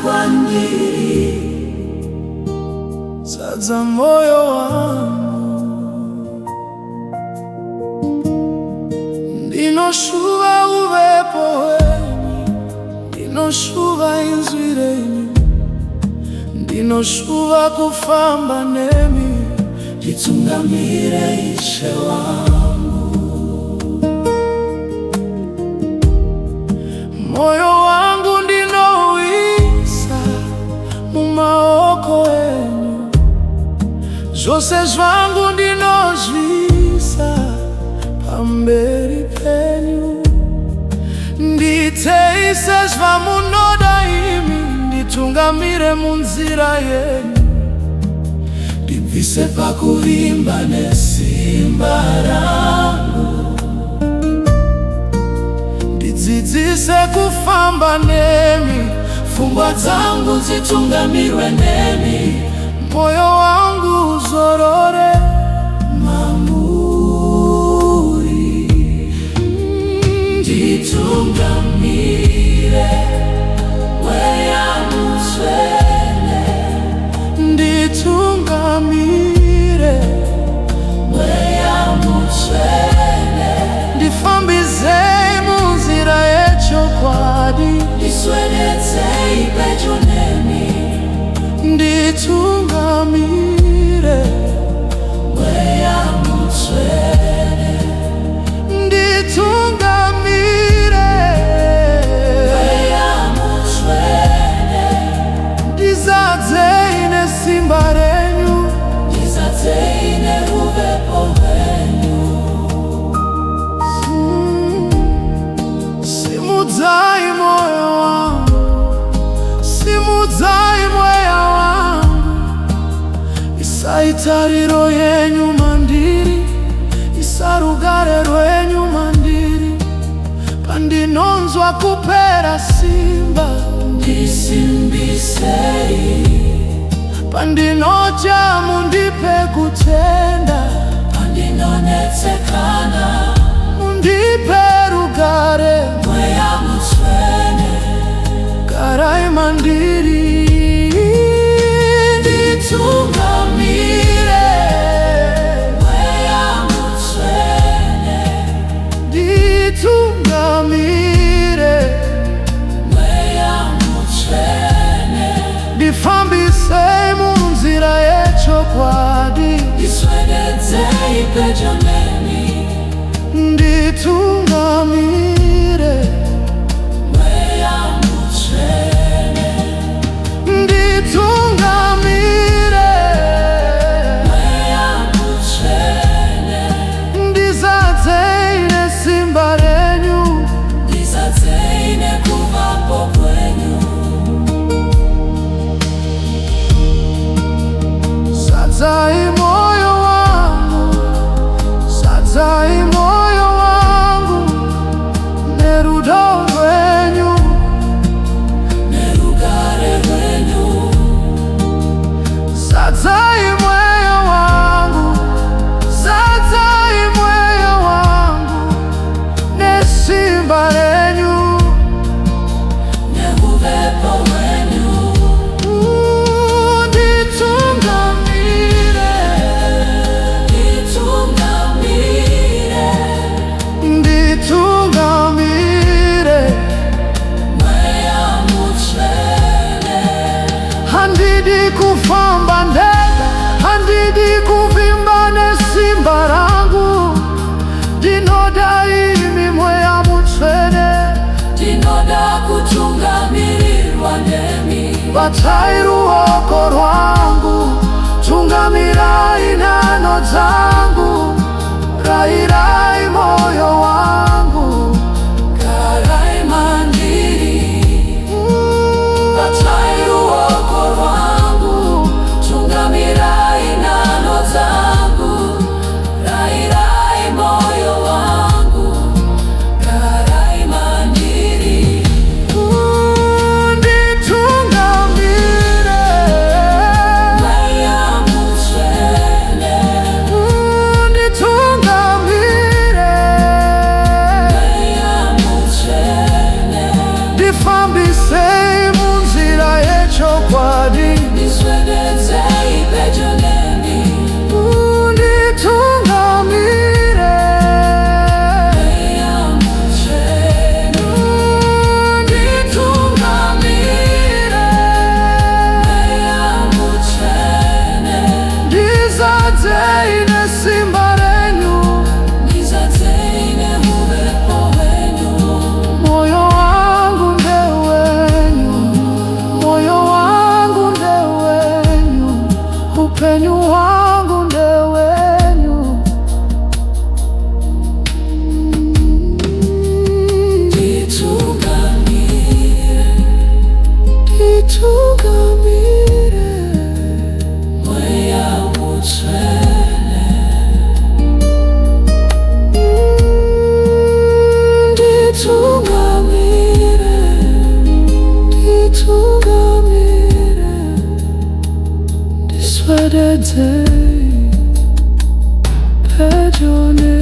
kwandiri zaza moyo wangu, ndinoshuva uvepo wenyu, ndinoshuva inzwi renyu, ndinoshuva kufamba nemi, nditungamire Ishe wangu. Moyo wangu ndinowisa mumaoko enyu, zvose zvangu ndinozvisa pamberi penyu. Nditeise zvamunoda imi, nditungamire munzira yenyu, ndibvise pakuvimba nesimba rangu, ndidzidzise kufamba nemi, pfungwa dzangu dzitungamirwe nemi, moyo wangu uzorore mamuri. Nditungamire mweya mutsvene, nditungamire mweya mutsvene, ndifambisei munzira yechokwadi, ndiswedetsei pedyo nemi, nditungamire mweya mutsvene, nditungamire mweya mutsvene, ndizadzei nesimba renyu, ndizadzei neuvepo hwenyu. Simudzai moyo wangu, simudzai mweya wangu, isai tariro yenyu mandiri, isa rugare rwenyu mandiri. Pandinonzwa kupera simba, ndisimbisei, pandinoja mundipe kutenda, pandinonetsekana mundipe rugare mweya mutsvene, garai mandiri. Nditungamire mweya mutsvene, nditungamire mweya mutsvene, ndifambisei munzira yechokwadi, ndiswedetsei pedyo nemi, nditungamire mweya mutsvene, nditungamire mweya mutsvene, ndizadzei nesimba renyu, ndizadzei nekuvapo kwenyu. Zadzai moyo wangu, zadzai moyo wangu nerudo rwenyu, nerugare rwenyu. Zadzai mweya wangu, zadzai mweya wangu nesimba renyu, neuvepo hwenyu. Nditungamire, nditungamire, nditungamire mweya mutsvene, handidi kufamba ndega, handidi kuvimba nesimba rangu, ndinoda imi mweya mutsvene, ndinoda kutungamirirwa nemi. Batai ruoko rwangu, tungamirai nhano dzangu, rayirai moyo wangu, garai mandiri. Batai ruoko rwangu, tungamirai nhano dzangu, rayirai moyo wangu, garai mandiri. Nditungamire mweya mutsvene, nditungamire day, 배전에